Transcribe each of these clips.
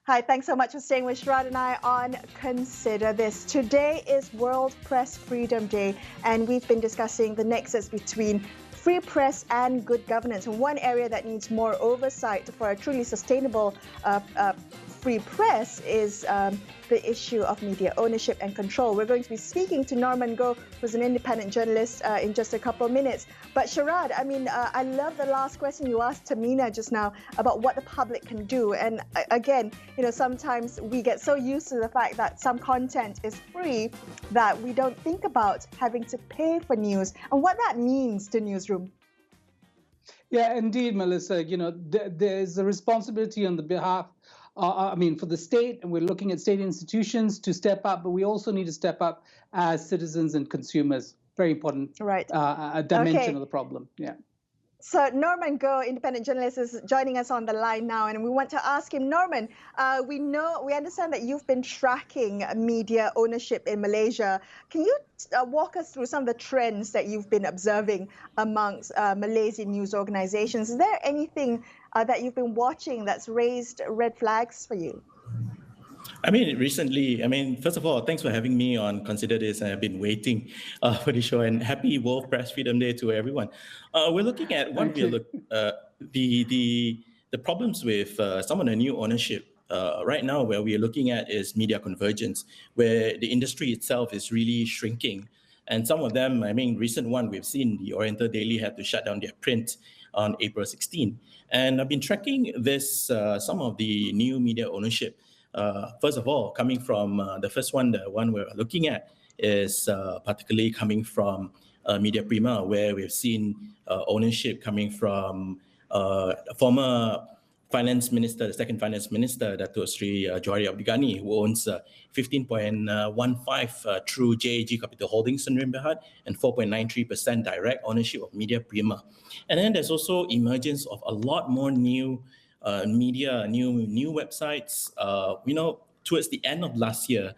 Hi, thanks so much for staying with Sharaad and I on Consider This. Today is World Press Freedom Day, and we've been discussing the nexus between free press and good governance. And one area that needs more oversight for a truly sustainable free press is the issue of media ownership and control. We're going to be speaking to Norman Goh, who's an independent journalist, in just a couple of minutes. But Sharaad, I love the last question you asked Tamina just now about what the public can do. And again, sometimes we get so used to the fact that some content is free that we don't think about having to pay for news and what that means to newsroom. Yeah, indeed, Melisa. There's a responsibility on the behalf for the state, and we're looking at state institutions to step up, but we also need to step up as citizens and consumers. Very important dimension of the problem. Yeah. So Norman Goh, independent journalist, is joining us on the line now, and we want to ask him, Norman, we understand that you've been tracking media ownership in Malaysia. Can you walk us through some of the trends that you've been observing amongst Malaysian news organizations? Is there anything that you've been watching that's raised red flags for you? Recently, first of all, thanks for having me on Consider This. I've been waiting for the show, and happy World Press Freedom Day to everyone. We're looking at the problems with some of the new ownership right now. Where we are looking at is media convergence, where the industry itself is really shrinking. And some of them, recent one we've seen, the Oriental Daily had to shut down their print on April 16. And I've been tracking this, some of the new media ownership. First of all, coming from the first one, the one we're looking at is particularly coming from Media Prima, where we've seen ownership coming from former finance minister, the second finance minister, Datuk Sri Johari Abdul who owns 15.15 through JAG Capital Holdings in Berhad and 4.93% direct ownership of Media Prima. And then there's also emergence of a lot more new media, new websites. Towards the end of last year,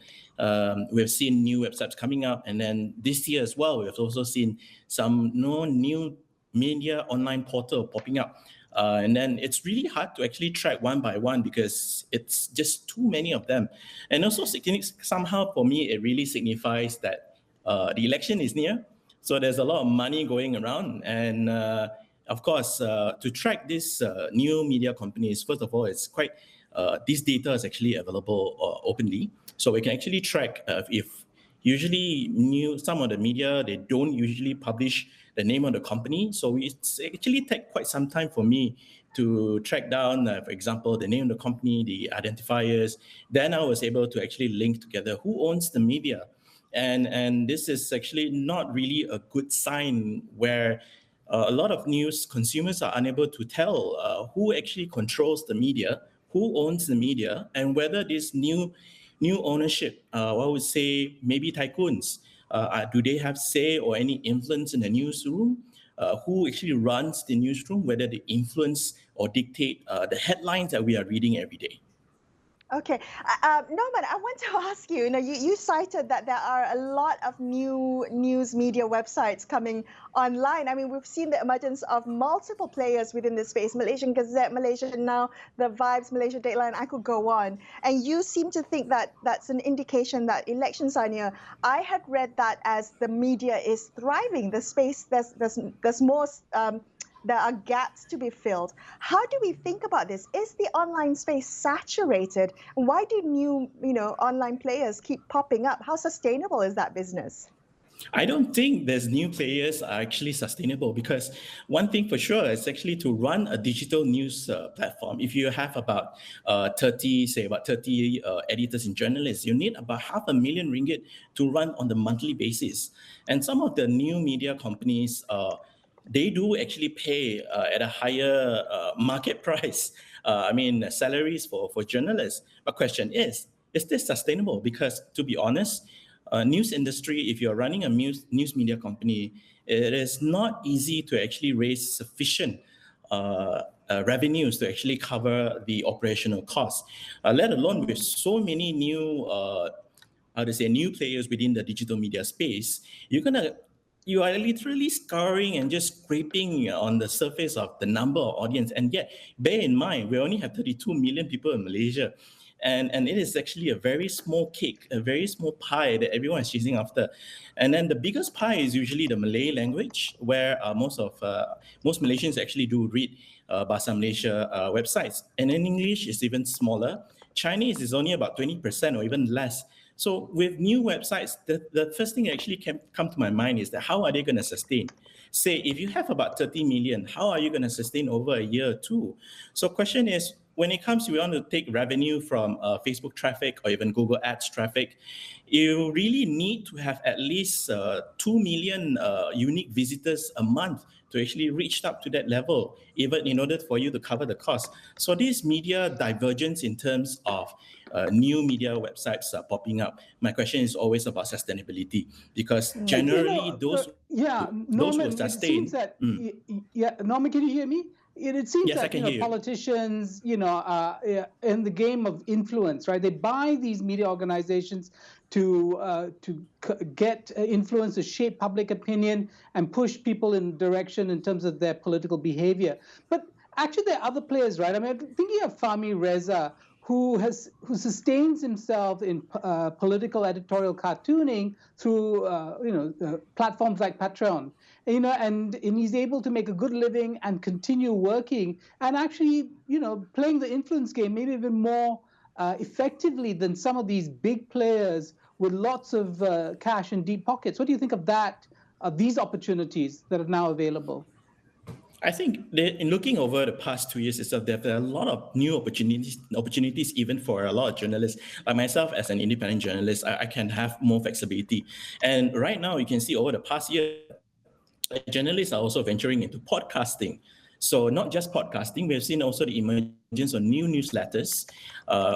we've seen new websites coming up, and then this year as well, we've also seen some new media online portal popping up. And then it's really hard to actually track one by one because it's just too many of them. And also, somehow for me, it really signifies that the election is near. So there's a lot of money going around, and of course, to track these new media companies, first of all, it's quite, this data is actually available openly. So we can actually track if usually some of the media, they don't usually publish the name of the company. So it's actually take quite some time for me to track down, for example, the name of the company, the identifiers. Then I was able to actually link together who owns the media. And this is actually not really a good sign where a lot of news consumers are unable to tell who actually controls the media, who owns the media, and whether this new ownership, I would say maybe tycoons, do they have say or any influence in the newsroom? Who actually runs the newsroom, whether they influence or dictate the headlines that we are reading every day. Okay. Norman, I want to ask you, you cited that there are a lot of new news media websites coming online. We've seen the emergence of multiple players within this space, Malaysian Gazette, Malaysia Now, The Vibes, Malaysia Dateline, I could go on. And you seem to think that that's an indication that elections are near. I had read that as the media is thriving, the space, there's more... there are gaps to be filled. How do we think about this? Is the online space saturated? Why do new, online players keep popping up? How sustainable is that business? I don't think there's new players are actually sustainable, because one thing for sure is actually to run a digital news platform. If you have about 30 editors and journalists, you need about $500,000 ringgit to run on the monthly basis. And some of the new media companies, they do actually pay at a higher market price, salaries for journalists. But question is this sustainable? Because to be honest, news industry, if you're running a news media company, it is not easy to actually raise sufficient revenues to actually cover the operational costs, let alone with so many new players within the digital media space. you are literally scouring and just scraping on the surface of the number of audience. And yet, bear in mind, we only have 32 million people in Malaysia. And it is actually a very small cake, a very small pie that everyone is chasing after. And then the biggest pie is usually the Malay language, where most Malaysians actually do read Bahasa Malaysia websites. And in English, it's even smaller. Chinese is only about 20% or even less. So with new websites, the first thing that actually come to my mind is that how are they going to sustain? Say, if you have about 30 million, how are you going to sustain over a year or two? So question is, when it comes to we want to take revenue from Facebook traffic or even Google Ads traffic, you really need to have at least 2 million unique visitors a month to actually reach up to that level, even in order for you to cover the cost. So this media divergence in terms of new media websites are popping up. My question is always about sustainability, because generally those Norman, who sustain. It seems that, Norman, can you hear me? It seems Yes, I that can hear you. Politicians, in the game of influence, right? They buy these media organizations to get influence, to shape public opinion, and push people in direction in terms of their political behavior. But actually, there are other players, right? I mean, I'm thinking of Fahmi Reza, who sustains himself in political editorial cartooning through platforms like Patreon, and he's able to make a good living and continue working and actually playing the influence game maybe even more effectively than some of these big players with lots of cash and deep pockets. What do you think of that, of these opportunities that are now available? I think that in looking over the past 2 years itself, there are a lot of new opportunities even for a lot of journalists. Like myself, as an independent journalist, I can have more flexibility. And right now, you can see over the past year, journalists are also venturing into podcasting. So not just podcasting, we've seen also the emergence of new newsletters,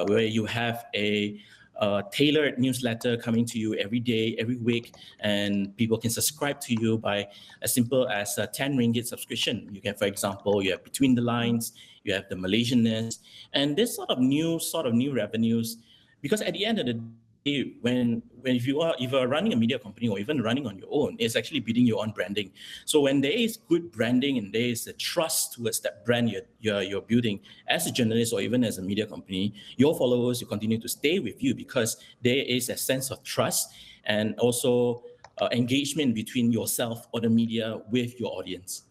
where you have a tailored newsletter coming to you every day, every week, and people can subscribe to you by as simple as a 10 ringgit subscription. You can, for example, you have Between the Lines, you have the Malaysianness, and this sort of new revenues, because at the end of the day, if you are running a media company or even running on your own, it's actually building your own branding. So when there is good branding and there is a trust towards that brand you're building as a journalist or even as a media company, your followers will continue to stay with you because there is a sense of trust and also engagement between yourself or the media with your audience.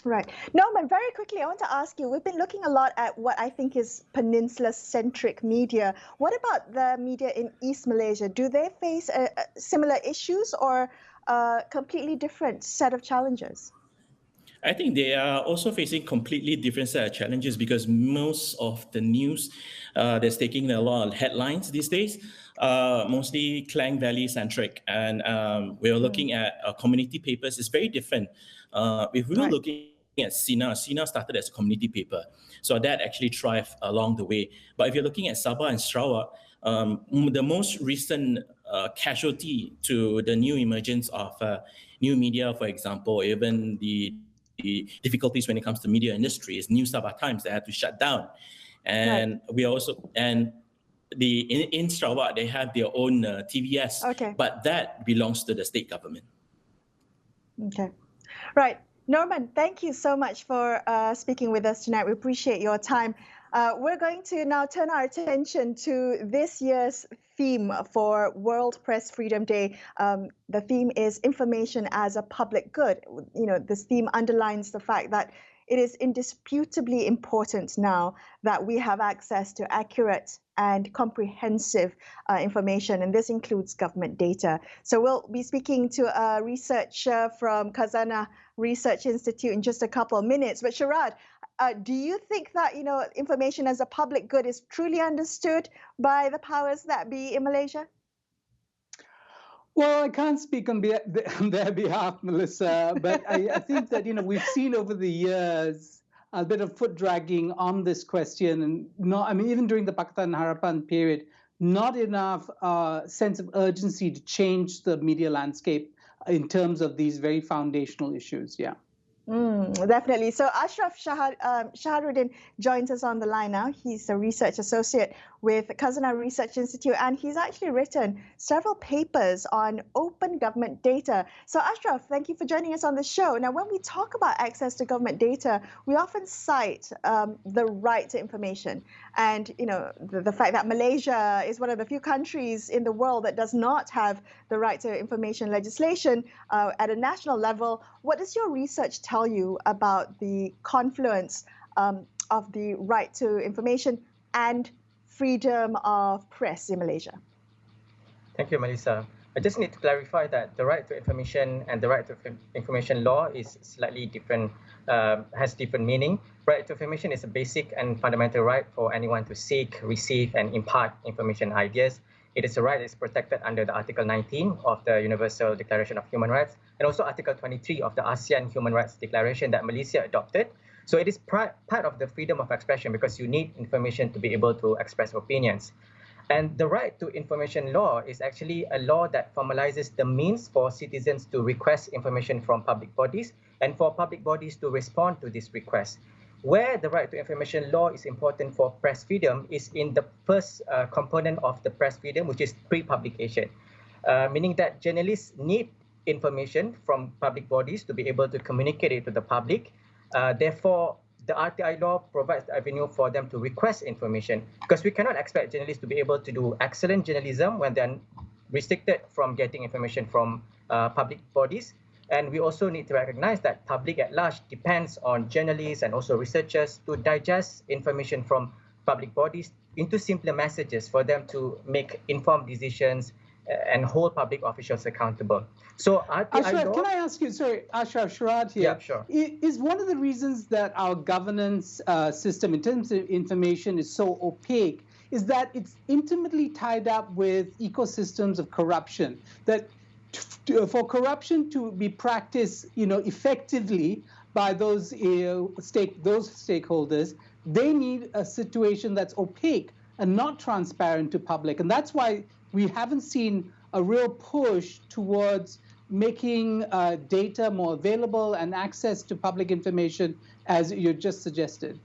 Right. Norman, very quickly, I want to ask you, we've been looking a lot at what I think is peninsula-centric media. What about the media in East Malaysia? Do they face similar issues or a completely different set of challenges? I think they are also facing completely different set of challenges because most of the news that's taking a lot of headlines these days, mostly Klang Valley centric. And we're looking at community papers. It's very different. If we were looking at Sina started as a community paper. So that actually thrived along the way. But if you're looking at Sabah and Sarawak, the most recent casualty to the new emergence of new media, for example, even the difficulties when it comes to media industry is New Sabah Times that had to shut down. And we also, and in Sarawak, they have their own TVS, but that belongs to the state government. Okay. Right. Norman, thank you so much for speaking with us tonight. We appreciate your time. We're going to now turn our attention to this year's theme for World Press Freedom Day. The theme is information as a public good. This theme underlines the fact that it is indisputably important now that we have access to accurate and comprehensive information, and this includes government data. So we'll be speaking to a researcher from Khazanah Research Institute in just a couple of minutes. But Sharaad, do you think that information as a public good is truly understood by the powers that be in Malaysia? Well, I can't speak on their behalf, Melissa, but I think that we've seen over the years a bit of foot dragging on this question, and even during the Pakatan Harapan period, not enough sense of urgency to change the media landscape in terms of these very foundational issues. Yeah. Definitely. So Ashraf Shaharudin joins us on the line now. He's a research associate with Khazanah Research Institute, and he's actually written several papers on open government data. So Ashraf, thank you for joining us on the show. Now, when we talk about access to government data, we often cite the right to information. And the fact that Malaysia is one of the few countries in the world that does not have the right to information legislation at a national level. What does your research tell you about the confluence of the right to information and freedom of press in Malaysia? Thank you, Melisa. I just need to clarify that the right to information and the right to information law is slightly different, has different meaning. Right to information is a basic and fundamental right for anyone to seek, receive, and impart information and ideas. It is a right that is protected under the Article 19 of the Universal Declaration of Human Rights and also Article 23 of the ASEAN Human Rights Declaration that Malaysia adopted. So it is part of the freedom of expression because you need information to be able to express opinions. And the right to information law is actually a law that formalizes the means for citizens to request information from public bodies and for public bodies to respond to this request. Where the right to information law is important for press freedom is in the first component of the press freedom, which is pre-publication, meaning that journalists need information from public bodies to be able to communicate it to the public. Therefore, the RTI law provides the avenue for them to request information because we cannot expect journalists to be able to do excellent journalism when they're restricted from getting information from public bodies. And we also need to recognize that public at large depends on journalists and also researchers to digest information from public bodies into simpler messages for them to make informed decisions and hold public officials accountable. So Ashraf, can I ask you, sorry, Ashraf, Sharaad here. Yeah, sure. Is one of the reasons that our governance system in terms of information is so opaque is that it's intimately tied up with ecosystems of corruption, that for corruption to be practiced, effectively by those stakeholders, they need a situation that's opaque and not transparent to public. And that's why we haven't seen a real push towards making data more available and access to public information, as you just suggested.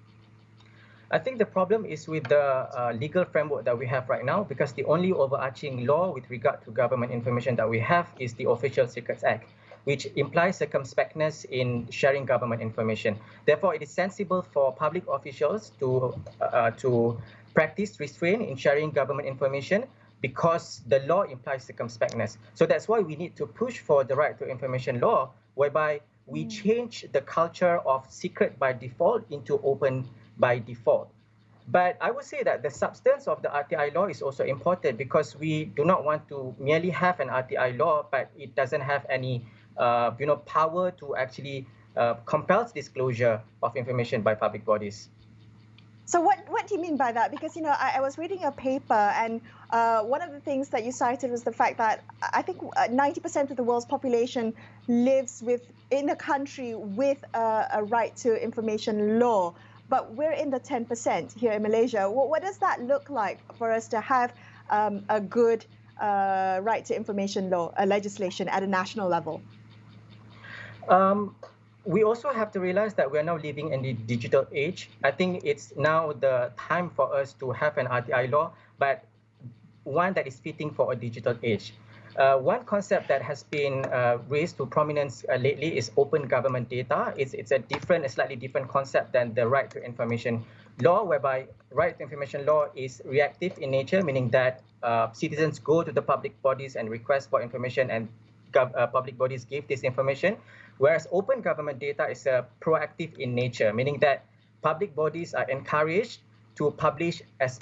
I think the problem is with the legal framework that we have right now, because the only overarching law with regard to government information that we have is the Official Secrets Act, which implies circumspectness in sharing government information. Therefore, it is sensible for public officials to practice restraint in sharing government information because the law implies circumspectness. So that's why we need to push for the right to information law, whereby we change the culture of secret by default into open by default. But I would say that the substance of the RTI law is also important because we do not want to merely have an RTI law, but it doesn't have any power to actually compel disclosure of information by public bodies. So what do you mean by that? Because, I was reading a paper and one of the things that you cited was the fact that I think 90% of the world's population lives in a country with a right to information law. But we're in the 10% here in Malaysia. What does that look like for us to have a good right to information law legislation at a national level? We also have to realize that we're now living in the digital age. I think it's now the time for us to have an RTI law, but one that is fitting for a digital age. One concept that has been raised to prominence lately is open government data. It's a slightly different concept than the right to information law, whereby right to information law is reactive in nature, meaning that citizens go to the public bodies and request for information and public bodies give this information. Whereas open government data is proactive in nature, meaning that public bodies are encouraged to publish as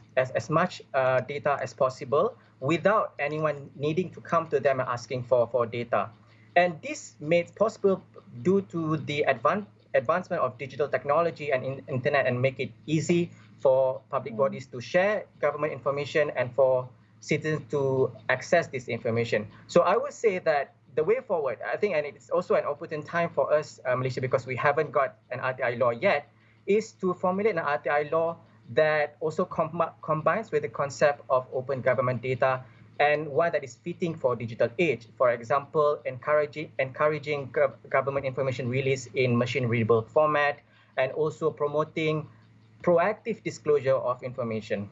much data as possible without anyone needing to come to them and asking for data. And this made possible due to the advancement of digital technology and internet, and make it easy for public bodies to share government information and for citizens to access this information. So I would say that the way forward, I think, and it's also an opportune time for us, Malaysia, because we haven't got an RTI law yet, is to formulate an RTI law that also combines with the concept of open government data and one that is fitting for digital age. For example, encouraging government information release in machine-readable format, and also promoting proactive disclosure of information.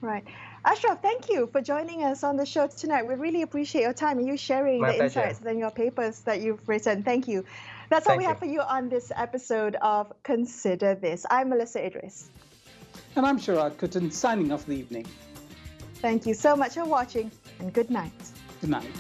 Right. Ashraf, thank you for joining us on the show tonight. We really appreciate your time and you sharing My the pleasure. insights and your papers that you've written. Thank you. That's all Thank we have you. for you on this episode of Consider This. I'm Melisa Idris. And I'm Sharaad Kuttan, signing off for the evening. Thank you so much for watching and good night. Good night.